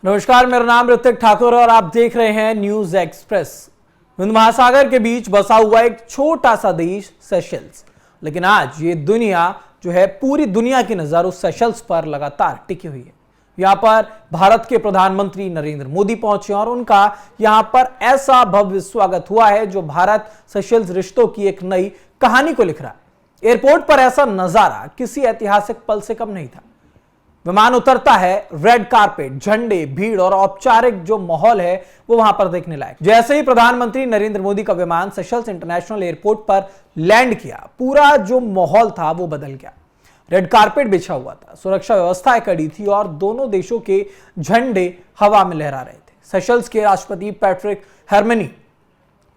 नमस्कार, मेरा नाम ऋतिक ठाकुर और आप देख रहे हैं न्यूज एक्सप्रेस। हिंद महासागर के बीच बसा हुआ एक छोटा सा देश सेशल्स, लेकिन आज ये दुनिया जो है पूरी दुनिया की नजर उस सेशल्स पर लगातार टिकी हुई है। यहां पर भारत के प्रधानमंत्री नरेंद्र मोदी पहुंचे और उनका यहां पर ऐसा भव्य स्वागत हुआ है जो भारत सेशल्स रिश्तों की एक नई कहानी को लिख रहा है। एयरपोर्ट पर ऐसा नजारा किसी ऐतिहासिक पल से कम नहीं था। विमान उतरता है, रेड कारपेट, झंडे, भीड़ और औपचारिक जो माहौल है वो वहां पर देखने लायक। जैसे ही प्रधानमंत्री नरेंद्र मोदी का विमान सेशल्स इंटरनेशनल एयरपोर्ट पर लैंड किया, पूरा जो माहौल था वो बदल गया। रेड कारपेट बिछा हुआ था, सुरक्षा व्यवस्थाएं कड़ी थी और दोनों देशों के झंडे हवा में लहरा रहे थे। सेशल्स के राष्ट्रपति पैट्रिक हेरमिनी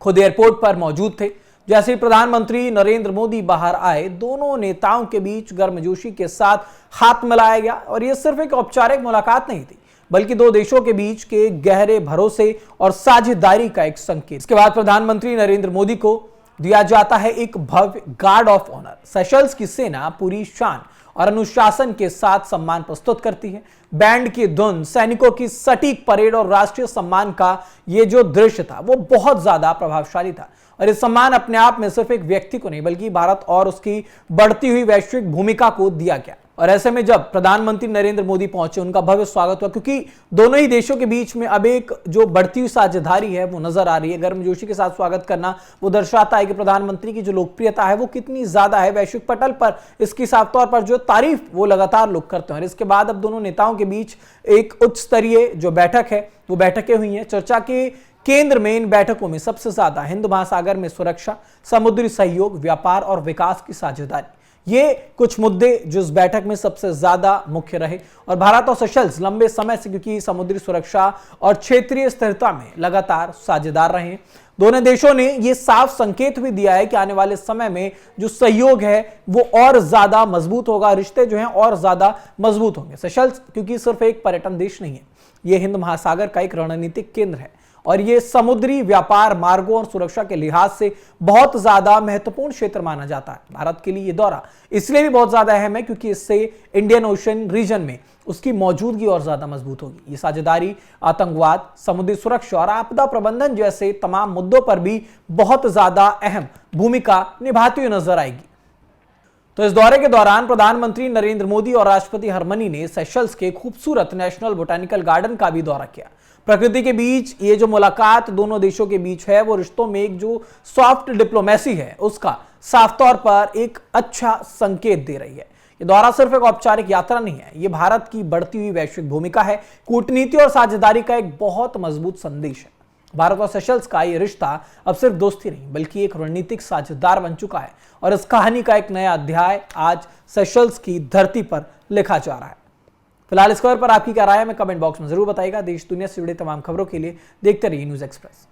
खुद एयरपोर्ट पर मौजूद थे। जैसे ही प्रधानमंत्री नरेंद्र मोदी बाहर आए, दोनों नेताओं के बीच गर्मजोशी के साथ हाथ मिलाया गया और यह सिर्फ एक औपचारिक मुलाकात नहीं थी, बल्कि दो देशों के बीच के गहरे भरोसे और साझेदारी का एक संकेत। इसके बाद प्रधानमंत्री नरेंद्र मोदी को दिया जाता है एक भव्य गार्ड ऑफ ऑनर। सेशल्स की सेना पूरी शान और अनुशासन के साथ सम्मान प्रस्तुत करती है। बैंड की धुन, सैनिकों की सटीक परेड और राष्ट्रीय सम्मान का ये जो दृश्य था वो बहुत ज्यादा प्रभावशाली था। और इस सम्मान अपने आप में सिर्फ एक व्यक्ति को नहीं बल्कि भारत और उसकी बढ़ती हुई वैश्विक भूमिका को दिया गया। और ऐसे में जब प्रधानमंत्री नरेंद्र मोदी पहुंचे, उनका भव्य स्वागत हुआ, क्योंकि दोनों ही देशों के बीच में अब एक जो बढ़ती हुई साझेदारी है वो नजर आ रही है। गर्मजोशी के साथ स्वागत करना वो दर्शाता है कि प्रधानमंत्री की जो लोकप्रियता है वो कितनी ज्यादा है। वैश्विक पटल पर इसकी साफ तौर पर जो तारीफ वो लगातार लोग करते हैं। और इसके बाद अब दोनों नेताओं के बीच एक उच्च स्तरीय जो बैठक है वो बैठकें हुई हैं। चर्चा के केंद्र में इन बैठकों में सबसे ज्यादा हिंद महासागर में सुरक्षा, समुद्री सहयोग, व्यापार और विकास की साझेदारी, ये कुछ मुद्दे जो इस बैठक में सबसे ज्यादा मुख्य रहे। और भारत और सेशल्स लंबे समय से, क्योंकि समुद्री सुरक्षा और क्षेत्रीय स्थिरता में लगातार साझेदार रहे हैं, दोनों देशों ने यह साफ संकेत भी दिया है कि आने वाले समय में जो सहयोग है वो और ज्यादा मजबूत होगा, रिश्ते जो हैं और ज्यादा मजबूत होंगे। सेशल्स क्योंकि सिर्फ एक पर्यटन देश नहीं है, ये हिंद महासागर का एक रणनीतिक केंद्र है और ये समुद्री व्यापार, मार्गों और सुरक्षा के लिहाज से बहुत ज्यादा महत्वपूर्ण क्षेत्र माना जाता है। भारत के लिए ये दौरा इसलिए भी बहुत ज्यादा अहम है क्योंकि इससे इंडियन ओशन रीजन में उसकी मौजूदगी और ज्यादा मजबूत होगी। ये साझेदारी आतंकवाद, समुद्री सुरक्षा और आपदा प्रबंधन जैसे तमाम मुद्दों पर भी बहुत ज्यादा अहम भूमिका निभाती हुई नजर आएगी। तो इस दौरे के दौरान प्रधानमंत्री नरेंद्र मोदी और राष्ट्रपति हेरमिनी ने सेशल्स के खूबसूरत नेशनल बोटानिकल गार्डन का भी दौरा किया। प्रकृति के बीच ये जो मुलाकात दोनों देशों के बीच है वो रिश्तों में एक जो सॉफ्ट डिप्लोमेसी है उसका साफ तौर पर एक अच्छा संकेत दे रही है। ये दौरा सिर्फ एक औपचारिक यात्रा नहीं है, ये भारत की बढ़ती हुई वैश्विक भूमिका है, कूटनीति और साझेदारी का एक बहुत मजबूत संदेश है। भारत और सेशल्स का ये रिश्ता अब सिर्फ दोस्ती नहीं बल्कि एक रणनीतिक साझेदार बन चुका है और इस कहानी का एक नया अध्याय आज सेशल्स की धरती पर लिखा जा रहा है। फिलहाल इस खबर पर आपकी क्या राय है, हमें कमेंट बॉक्स में जरूर बताइएगा। देश दुनिया से जुड़े तमाम खबरों के लिए देखते रहिए न्यूज एक्सप्रेस।